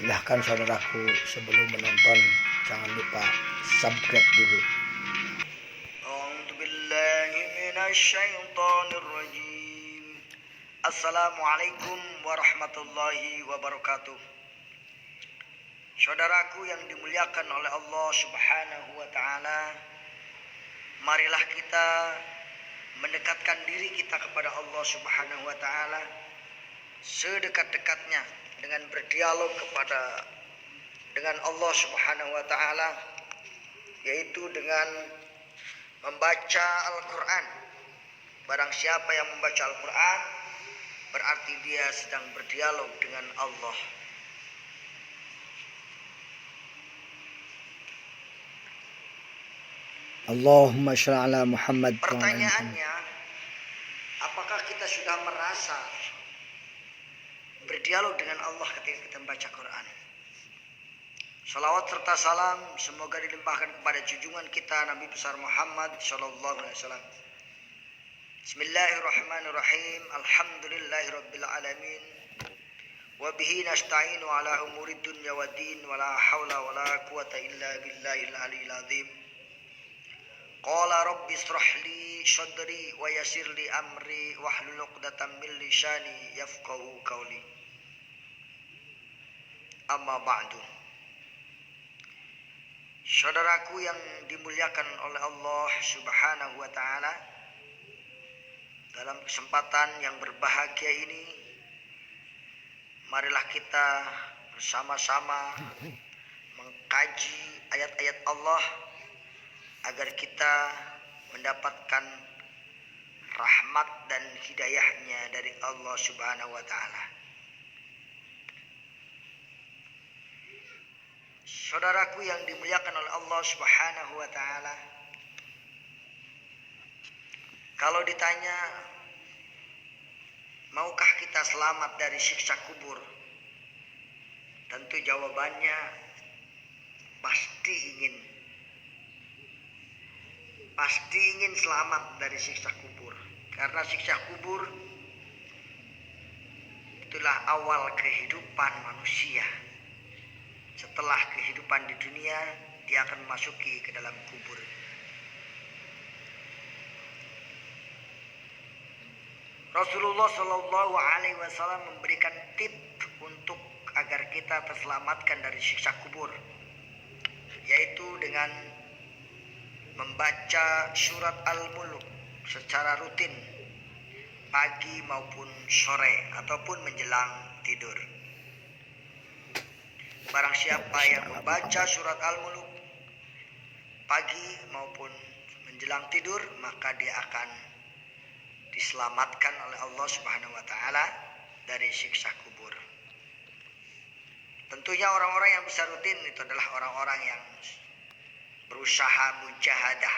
Silahkan saudaraku, sebelum menonton jangan lupa subscribe dulu. Assalamualaikum warahmatullahi wabarakatuh. Saudaraku yang dimuliakan oleh Allah Subhanahu wa ta'ala, marilah kita mendekatkan diri kita kepada Allah Subhanahu wa ta'ala sedekat-dekatnya dengan berdialog dengan Allah Subhanahu wa ta'ala, yaitu dengan membaca Al-Quran. Barang siapa yang membaca Al-Quran, berarti dia sedang berdialog dengan Allah. Allahumma sholli ala Muhammad. Pertanyaannya, apakah kita sudah merasa berdialog dengan Allah ketika kita membaca Quran? Salawat serta salam semoga dilimpahkan kepada junjungan kita Nabi besar Muhammad sallallahu alaihi wasallam. Bismillahirrahmanirrahim. Alhamdulillahirabbil alamin. Wa bihi nasta'inu ala umurid dunya waddin wa la haula wa la quwata illa billahil aliyil azim. Qala rabbi ishrah li sadri wa yassir li amri wahlul 'uqdatam min lisani yafqahu qawli. Amma ba'du. Saudaraku yang dimuliakan oleh Allah Subhanahu wa ta'ala, dalam kesempatan yang berbahagia ini, marilah kita bersama-sama mengkaji ayat-ayat Allah agar kita mendapatkan rahmat dan hidayahnya dari Allah Subhanahu wa ta'ala. Saudaraku yang dimuliakan oleh Allah Subhanahu wa ta'ala, kalau ditanya maukah kita selamat dari siksa kubur, tentu jawabannya pasti ingin selamat dari siksa kubur. Karena siksa kubur itulah awal kehidupan manusia. Setelah kehidupan di dunia, dia akan memasuki ke dalam kubur. Rasulullah Shallallahu Alaihi Wasallam memberikan tip untuk agar kita terselamatkan dari siksa kubur, yaitu dengan membaca surat Al-Mulk secara rutin pagi maupun sore ataupun menjelang tidur. Barang siapa yang membaca surat Al-Mulk pagi maupun menjelang tidur, maka dia akan diselamatkan oleh Allah Subhanahu wa ta'ala dari siksa kubur. Tentunya orang-orang yang bisa rutin itu adalah orang-orang yang berusaha mujahadah,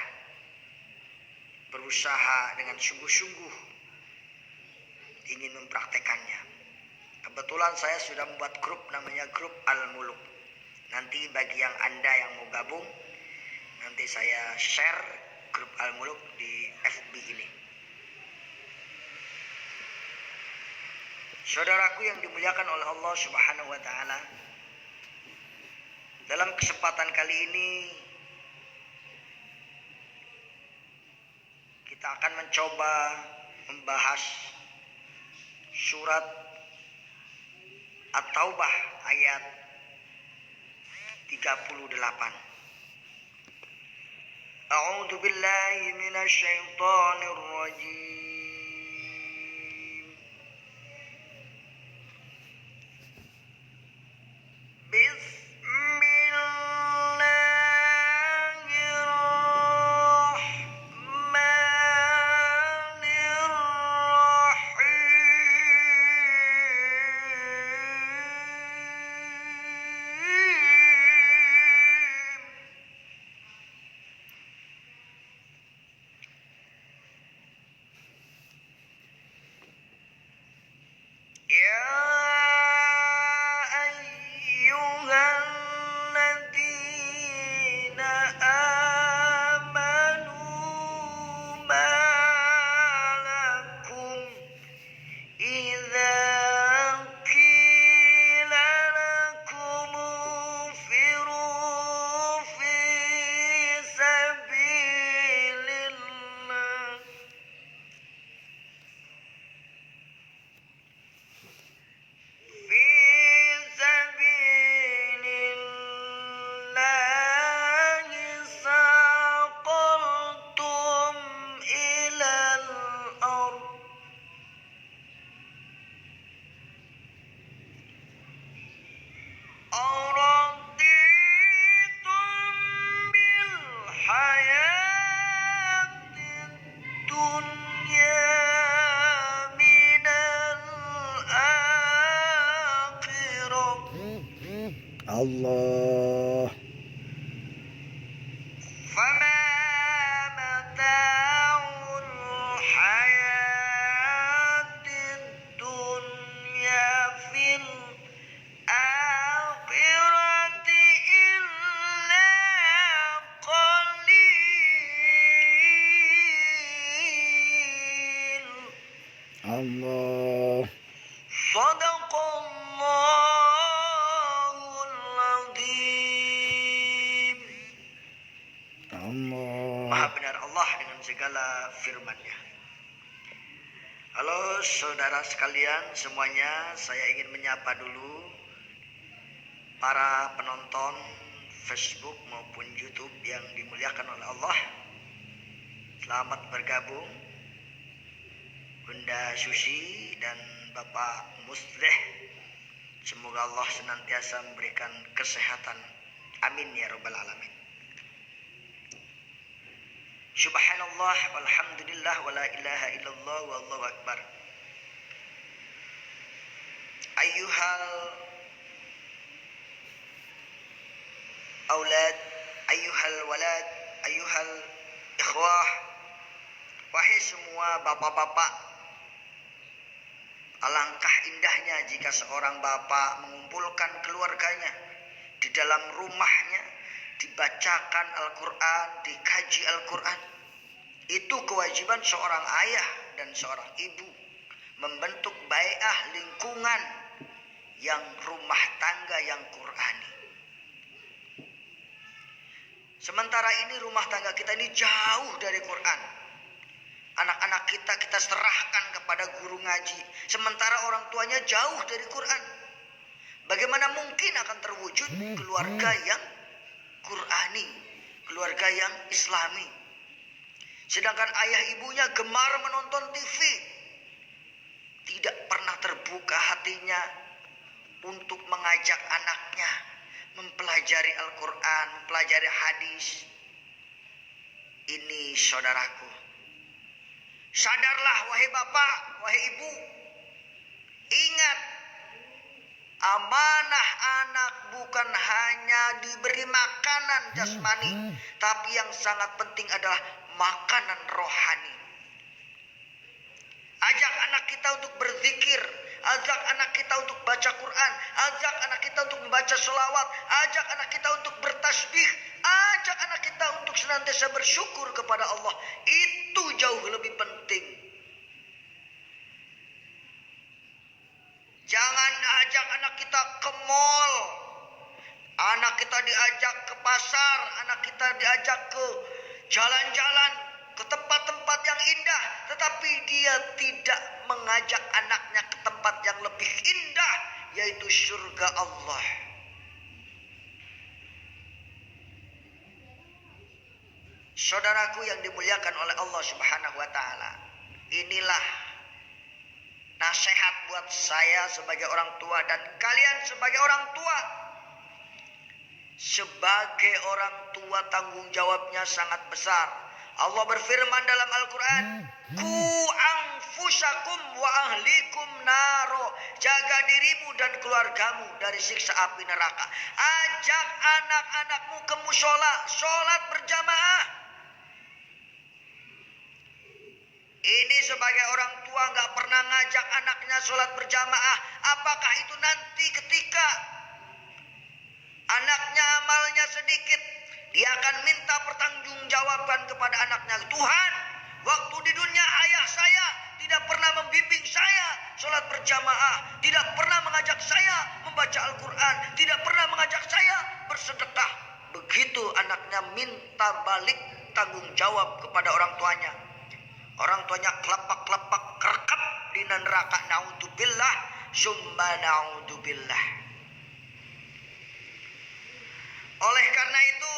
berusaha dengan sungguh-sungguh ingin mempraktekannya. Kebetulan saya sudah membuat grup namanya grup Al-Mulk. Nanti bagi yang Anda yang mau gabung, nanti saya share grup Al-Mulk di FB ini. Saudaraku yang dimuliakan oleh Allah Subhanahu wa ta'ala, dalam kesempatan kali ini kita akan mencoba membahas surat At-Taubah ayat 38. A'udzu billahi minasy syaithanir rajim. Allah. فما متاع الحياة الدنيا في الآخرة إلا قليل. Allah. صدق الله العظيم. Allah. Maha benar Allah dengan segala firman-Nya. Halo saudara sekalian semuanya, saya ingin menyapa dulu para penonton Facebook maupun YouTube yang dimuliakan oleh Allah. Selamat bergabung Bunda Susi dan Bapak Musleh. Semoga Allah senantiasa memberikan kesehatan. Amin ya rabbal alamin. Subhanallah walhamdulillah wa la ilaha illallah wallahu akbar. Ayyuhal aulad, ayyuhal walad, ayyuhal ikhwah. Wahai semua bapak-bapak, alangkah indahnya jika seorang bapak mengumpulkan keluarganya di dalam rumahnya, dibacakan Al-Quran, dikaji Al-Quran. Itu kewajiban seorang ayah dan seorang ibu, membentuk bai'ah lingkungan yang rumah tangga yang Qurani. Sementara ini rumah tangga kita ini jauh dari Quran. Anak-anak kita serahkan kepada guru ngaji, sementara orang tuanya jauh dari Quran. Bagaimana mungkin akan terwujud keluarga yang Qurani, keluarga yang Islami? Sedangkan ayah ibunya gemar menonton TV, tidak pernah terbuka hatinya untuk mengajak anaknya mempelajari Al-Quran, mempelajari hadis. Ini saudaraku, sadarlah wahai bapak, wahai ibu. Ingat, amanah anak bukan hanya diberi makanan jasmani, tapi yang sangat penting adalah makanan rohani. Ajak anak kita untuk berzikir, ajak anak kita untuk baca Quran, ajak anak kita untuk membaca sholawat, ajak anak kita untuk bertasbih, ajak anak kita untuk senantiasa bersyukur kepada Allah. Itu jauh lebih penting. Jangan ajak anak kita ke mall, anak kita diajak ke pasar, anak kita diajak ke jalan-jalan, ke tempat-tempat yang indah, tetapi dia tidak mengajak anaknya ke tempat yang lebih indah, yaitu surga Allah. Saudaraku yang dimuliakan oleh Allah Subhanahu wa taala, inilah nasihat buat saya sebagai orang tua dan kalian sebagai orang tua. Sebagai orang tua tanggung jawabnya sangat besar. Allah berfirman dalam Al-Quran, Ku anfusakum wa ahlikum naro. Jaga dirimu dan keluargamu dari siksa api neraka. Ajak anak-anakmu ke mushola, sholat berjamaah. Ini sebagai orang tua gak pernah ngajak anaknya sholat berjamaah. Apakah itu nanti ketika anaknya amalnya sedikit, dia akan minta pertanggungjawaban kepada anaknya. Tuhan, waktu di dunia ayah saya tidak pernah membimbing saya sholat berjamaah, tidak pernah mengajak saya membaca Al-Quran, tidak pernah mengajak saya bersedekah. Begitu anaknya minta balik tanggung jawab kepada orang tuanya. Orang tuanya kelapak-kelapak kerekap di neraka. Naudzubillah, summa naudzubillah. Oleh karena itu,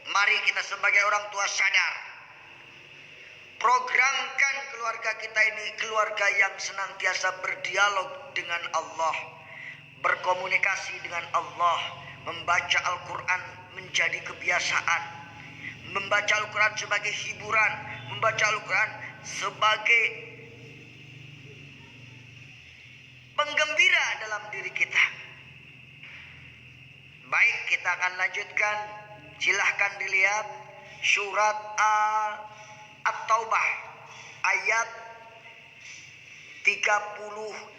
mari kita sebagai orang tua sadar. Programkan keluarga kita ini keluarga yang senantiasa berdialog dengan Allah, berkomunikasi dengan Allah, membaca Al-Quran menjadi kebiasaan, membaca Al-Quran sebagai hiburan, membaca Al-Quran sebagai penggembira dalam diri kita. Baik, kita akan lanjutkan. Silahkan dilihat surat At-Taubah ayat 38.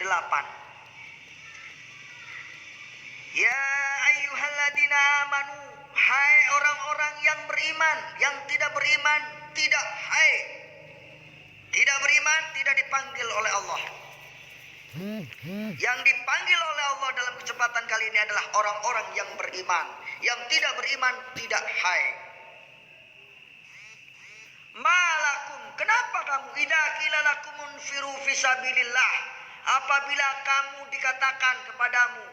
Ya ayyuhalladzina amanu, hai orang-orang yang beriman. Yang tidak beriman tidak, tidak beriman tidak dipanggil oleh Allah. Yang dipanggil oleh Allah dalam kesempatan kali ini adalah orang-orang yang beriman. Yang tidak beriman tidak, Malakum, kenapa kamu idza qila lakum unfiru fisabilillah, apabila kamu dikatakan kepadamu,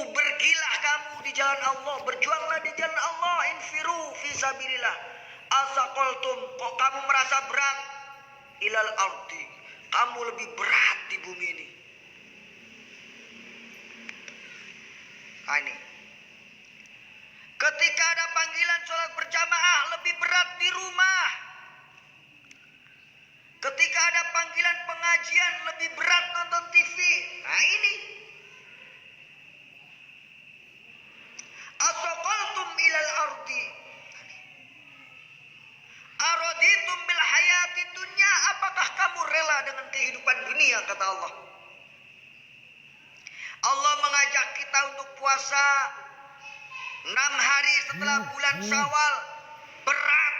bergilah kamu di jalan Allah, berjuanglah di jalan Allah, infiru fisabilillah, asaqaltum, kok kamu merasa berat, ilal ardi, kamu lebih berat di bumi ini. Nah, ini ketika ada panggilan sholat berjamaah lebih berat di rumah. Ketika ada panggilan pengajian lebih berat nonton TV. Nah ini. Asaqaltum ilal ardi. Araditum bil hayati dunya. Apakah kamu rela dengan kehidupan dunia, kata Allah. Allah mengajak kita untuk puasa 6 hari setelah bulan Syawal. Berat.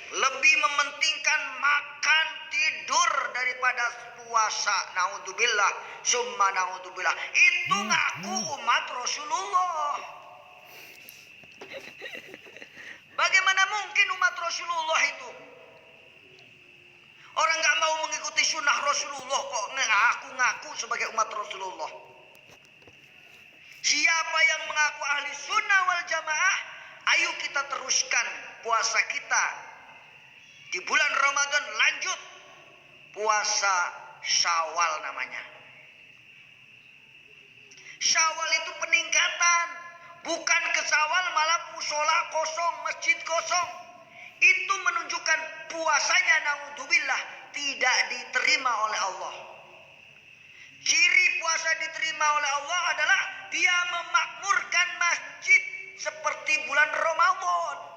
Lebih mementingkan makan tidur daripada puasa. Naudzubillah, summa naudzubillah. Itu ngaku umat Rasulullah. Bagaimana mungkin umat Rasulullah itu? Orang gak mau mengikuti sunnah Rasulullah kok ngaku-ngaku sebagai umat Rasulullah. Siapa yang mengaku ahli sunnah wal jamaah, ayo kita teruskan puasa kita. Di bulan Ramadan lanjut puasa Syawal namanya. Syawal itu peningkatan. Bukan ke Syawal malah musola kosong, masjid kosong. Itu menunjukkan puasanya naudzubillah tidak diterima oleh Allah. Ciri puasa diterima oleh Allah adalah dia memakmurkan masjid seperti bulan Ramadan.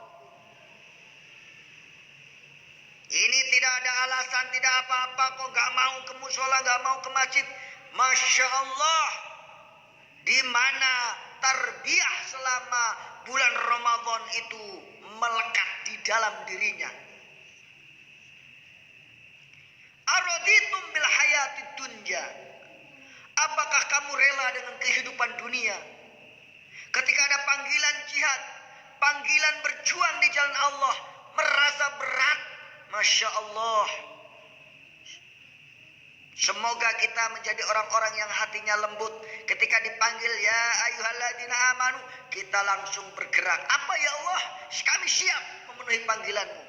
Ini tidak ada alasan, tidak apa-apa kok gak mau ke musola, gak mau ke masjid. Masya Allah. Di mana tarbiyah selama bulan Ramadan itu melekat di dalam dirinya. Araditum bil hayatid dunya. Apakah kamu rela dengan kehidupan dunia? Ketika ada panggilan jihad, panggilan berjuang di jalan Allah, merasa berat. Masya Allah. Semoga kita menjadi orang-orang yang hatinya lembut. Ketika dipanggil ya ayyuhalladzina amanu, kita langsung bergerak. Apa ya Allah? Kami siap memenuhi panggilanmu.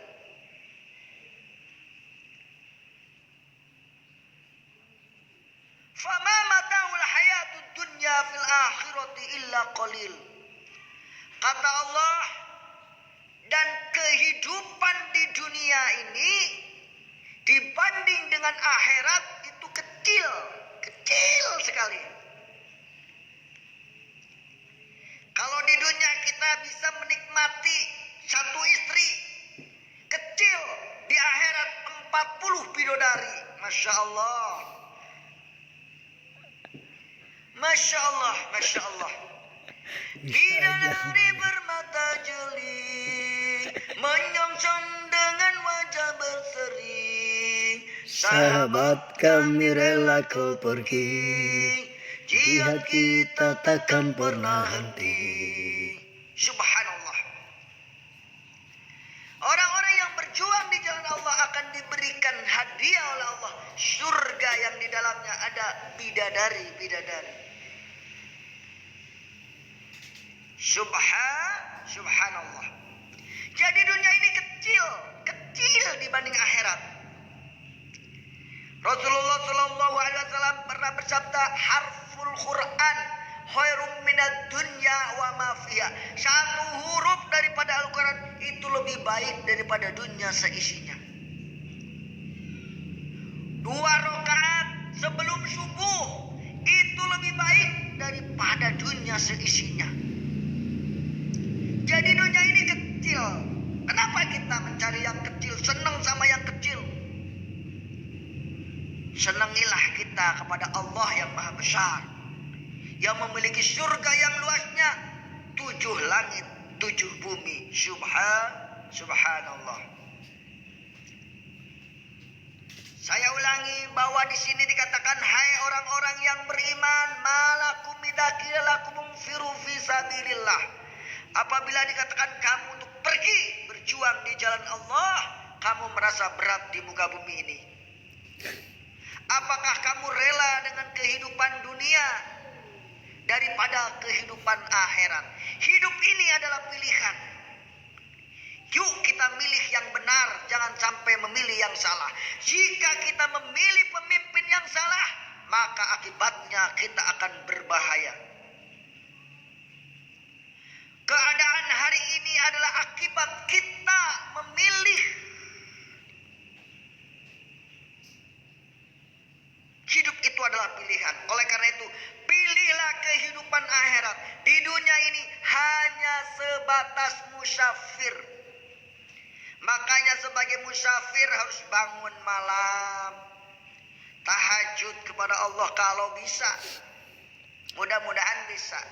Fama mata'ul hayatud dunya fil akhirati illa qalil. Kata Allah, dan kehidupan di dunia ini dibanding dengan akhirat itu kecil, kecil sekali. Kalau di dunia kita bisa menikmati satu istri, kecil. Di akhirat 40 bidadari. Masya Allah. Masya Allah, Masya Allah. Bidadari bermata jeli, menyongsong dengan wajah berseri. Sahabat kami rela kau pergi, jihad kita takkan pernah henti. Subhanallah. Orang-orang yang berjuang di jalan Allah akan diberikan hadiah oleh Allah, surga yang di dalamnya ada bidadari-bidadari. Subhanallah. Jadi dunia ini kecil, kecil dibanding akhirat. Rasulullah Shallallahu Alaihi Wasallam pernah bersabda, harful Quran khairum minad dunya wa ma fiha. Satu huruf daripada Al-Quran itu lebih baik daripada dunia seisinya. 2 rakaat sebelum subuh itu lebih baik daripada dunia dunia seisinya. Jadi dunia ini kecil. Kenapa kita mencari yang kecil, senang sama yang kecil? Senangilah kita kepada Allah yang maha besar, yang memiliki surga yang luasnya 7 langit 7 bumi. Subhanallah. Saya ulangi bahwa di sini dikatakan, hai orang-orang yang beriman, malakum idzakilakum firu fi sabilillah. Apabila dikatakan kamu untuk pergi berjuang di jalan Allah, kamu merasa berat di muka bumi ini. Apakah kamu rela dengan kehidupan dunia daripada kehidupan akhirat? Hidup ini adalah pilihan. Yuk kita milih yang benar, jangan sampai memilih yang salah. Jika kita memilih pemimpin yang salah, maka akibatnya kita akan berbahaya. Keadaan hari ini adalah akibat kita memilih. Hidup itu adalah pilihan. Oleh karena itu, pilihlah kehidupan akhirat. Di dunia ini hanya sebatas musafir. Makanya sebagai musafir harus bangun malam, tahajud kepada Allah kalau bisa. Mudah-mudahan bisa.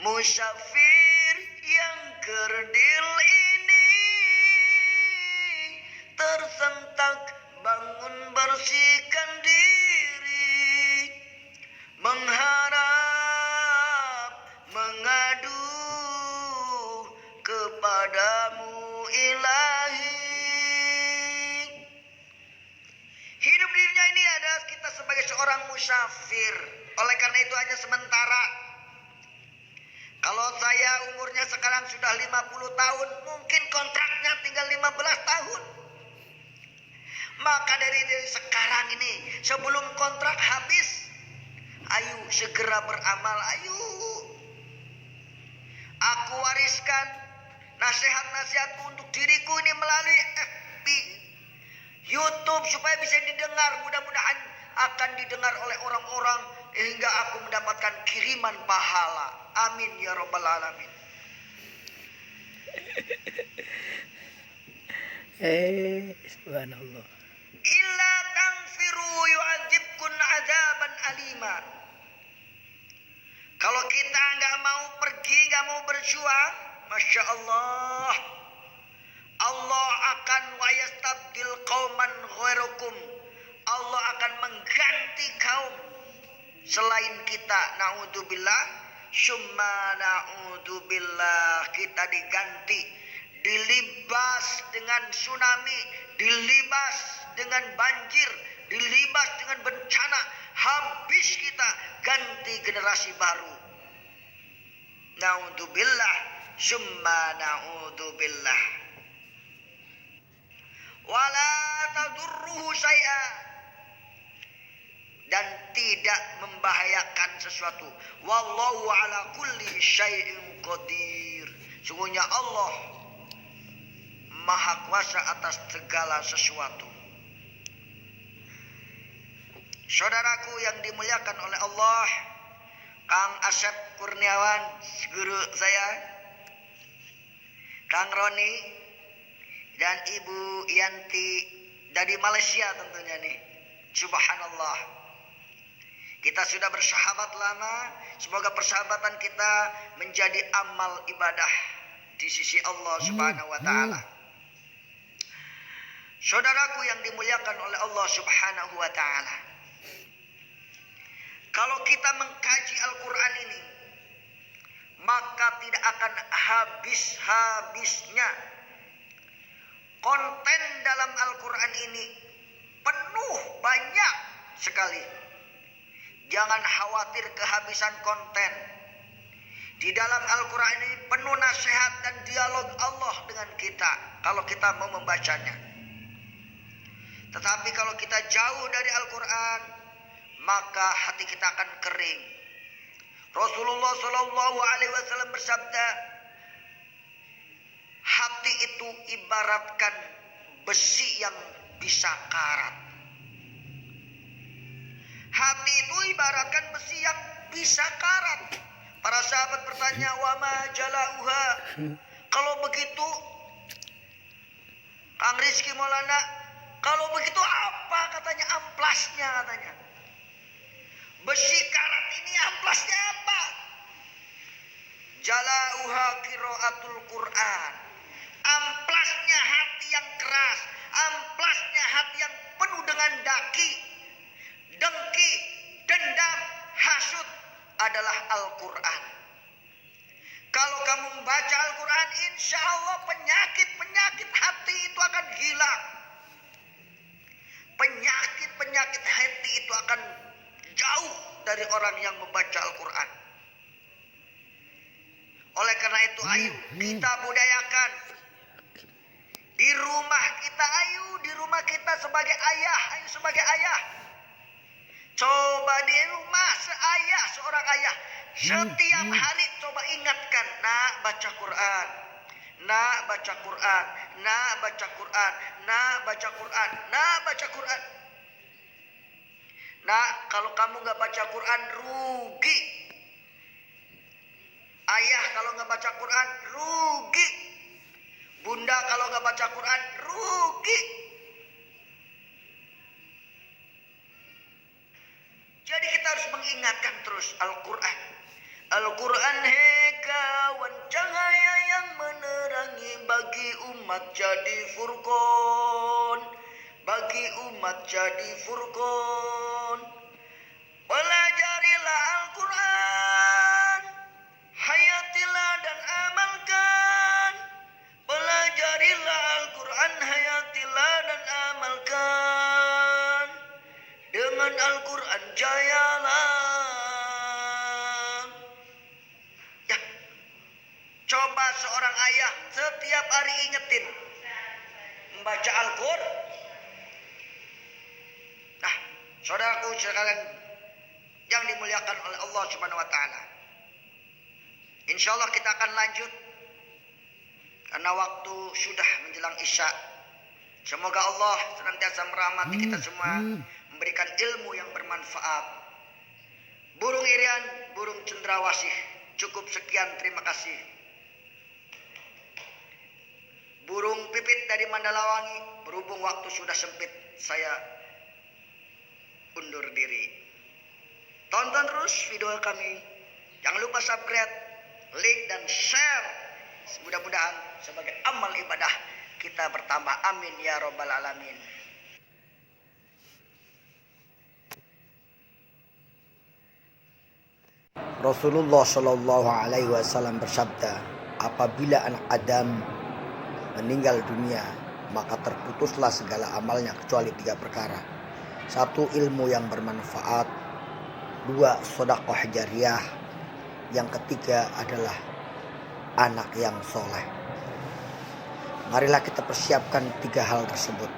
Musafir yang kerdil ini tersentak, bangun bersihkan diri, mengharap, mengadu kepadamu Ilahi. Hidup di dunia ini adalah kita sebagai seorang musafir. Oleh karena itu hanya sementara. Kalau saya umurnya sekarang sudah 50 tahun, mungkin kontraknya tinggal 15 tahun. Maka dari sekarang ini, sebelum kontrak habis, ayo segera beramal, ayo. Aku wariskan nasihat-nasihatku untuk diriku ini melalui FB, YouTube supaya bisa didengar. Mudah-mudahan akan didengar oleh orang-orang hingga aku mendapatkan kiriman pahala. Amin ya rabbal alamin. Subhanallah. Illa tangfiru yu'adzibkun azaban alima. Kalau kita nggak mau pergi, nggak mau berjuang, Masya Allah, Allah akan wayastabdil qauman ghairukum. Allah akan mengganti kaum selain kita. Na'udzubillah, summa na'udzubillah. Kita diganti, dilibas dengan tsunami, dilibas dengan banjir, dilibas dengan bencana. Habis kita, ganti generasi baru. Na'udzubillah, summa na'udzubillah. Wala tadurruhu syai'a, dan tidak membahayakan sesuatu. Wallahu ala kulli syai'in qadir. Sungguhnya Allah Maha Kuasa atas segala sesuatu. Saudaraku yang dimuliakan oleh Allah, Kang Asep Kurniawan, guru saya, Kang Roni, dan Ibu Yanti dari Malaysia tentunya nih. Subhanallah. Kita sudah bersahabat lama. Semoga persahabatan kita menjadi amal ibadah di sisi Allah Subhanahu wa taala. Saudaraku yang dimuliakan oleh Allah Subhanahu wa taala, kalau kita mengkaji Al-Quran ini, maka tidak akan habis-habisnya konten dalam Al-Quran ini. Penuh, banyak sekali. Jangan khawatir kehabisan konten. Di dalam Al-Quran ini penuh nasihat dan dialog Allah dengan kita kalau kita mau membacanya. Tetapi kalau kita jauh dari Al-Quran, maka hati kita akan kering. Rasulullah SAW bersabda, hati itu ibaratkan besi yang bisa karat. Hati itu ibaratkan besi yang bisa karat. Para sahabat bertanya, wa ma jalauha. Kalau begitu, Kang Rizky Maulana, kalau begitu apa katanya amplasnya katanya? Besi karat ini amplasnya apa? Jalauha qiraatul Quran. Amplasnya hati yang keras, amplasnya hati yang penuh dengan dengki, dendam, hasud adalah Al-Quran. Kalau kamu membaca Al-Quran, insya Allah penyakit hati itu akan hilang. Penyakit hati itu akan jauh dari orang yang membaca Al-Quran. Oleh karena itu, ayo kita budayakan. Di rumah kita sebagai ayah. Coba di rumah seorang ayah. Setiap hari coba ingatkan, nak baca Quran. Nak baca Quran. Nak baca Quran. Nak baca Quran. Nak baca Quran. Nak, kalau kamu gak baca Quran rugi. Ayah kalau gak baca Quran rugi. Bunda kalau gak baca Quran rugi. Jadi kita harus mengingatkan terus Al-Quran. Al-Quran kawan cahaya yang menerangi bagi umat jadi furqan. Bagi umat jadi furqan. Pelajarilah Al-Quran. Hayatilah dan amalkan. Pelajarilah Al-Quran, hayatilah dan amalkan. Dengan Al-Quran jayalah. Ya, coba seorang ayah setiap hari ingetin membaca Al-Quran. Nah, saudaraku sekalian yang dimuliakan oleh Allah Subhanahu wa taala. Insyaallah kita akan lanjut karena waktu sudah menjelang Isya. Semoga Allah senantiasa merahmati kita semua, memberikan ilmu yang bermanfaat. Burung irian, burung cendrawasih. Cukup sekian, terima kasih. Burung pipit dari Mandalawangi, berhubung waktu sudah sempit, saya undur diri. Tonton terus video kami. Jangan lupa subscribe, like dan share. Mudah-mudahan sebagai amal ibadah kita bertambah. Amin ya robbal alamin. Rasulullah Shallallahu Alaihi Wasallam bersabda, apabila anak Adam meninggal dunia, maka terputuslah segala amalnya kecuali 3 perkara. 1, ilmu yang bermanfaat. 2, sedekah jariyah. Yang ketiga adalah anak yang soleh. Marilah kita persiapkan 3 hal tersebut.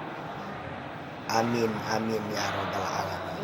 Amin, amin ya robbal alamin.